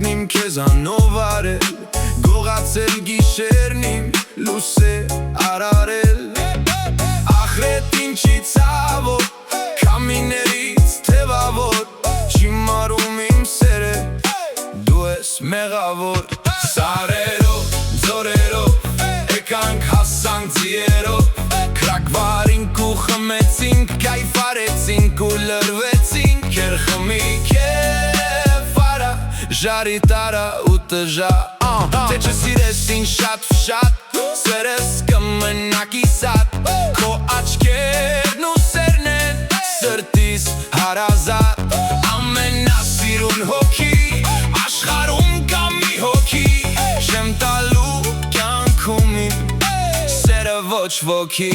հայտնիմ քեզանով արել Գողացել գիշերն իմ լուսե արարել Ախրետ ինչի ցավոտ Կամիներից թևավոր Չի մարում իմ սերը Դու ես մեղավոր Սարերով, ձորերով Եկանք հասանք ձիերով Կրակվարինք ու խմեցինք Կայֆարեցինք ու լրվեցինք Կերխմիկ է վարա Ժարի տարա ու տժա Թե չսիրես ինձ շատ Սերես կմնակի սատ Քո աչքերն ու սերն են Սրտիս հարազատ Ամենասիրուն հոգի Աշխարհում կա մի հոգի Չեմ տալու կյանքում իմ Սերը ոչ ոքի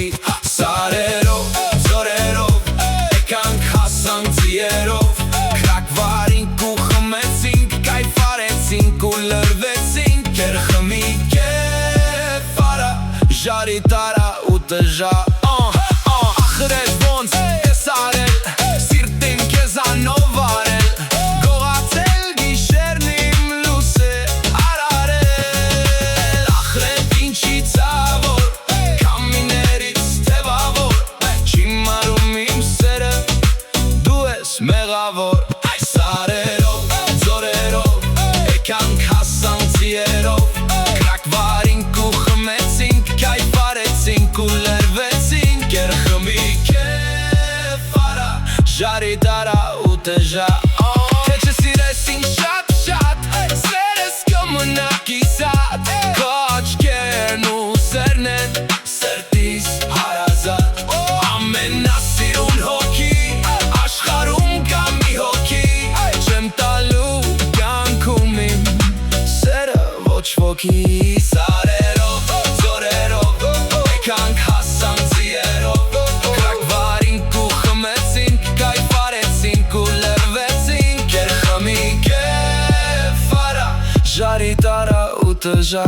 Սարերով, ձորերով Եկանք հասանք ձիերով Կրակվարինք ու խմեցինք Կայֆարեցինք ու լրվեցինք Կերխմիկ է վարա Ժարի տարա ու տժա Ախրետ ոնց ես արել Սիրտին քեզանով արել Գողացել գիշերն իմ լուսե արարել Ախրետ ինչի ցավոտ Կամիներից թևավոր Չի մարում իմ սերը Դու ես մեղավոր Սարերով, ձորերով Եկանք հասանք ձիերով Կրակվարինք ու խմեցինք Կայֆարեցինք ու լրվեցինք Կերխմիկ է վարա Ժարի տարա ու տժա Թե չսիրես ինձ շատ Սերես կմնակի սատ Քո աչքերն ու սերն են Սրտիս հարազատ Ամենասիրուն հոգի Աշխարհում կա մի հոգի Չեմ տալու կյանքում իմ Սերը ոչ ոքի Սարերով, ձորերով Եկանք հասանք ձիերով Կրակվարինք ու խմեցինք Կայֆարեցինք ու լրվեցինք Կերխմիկ է վարա Ժարի տարա ու տժա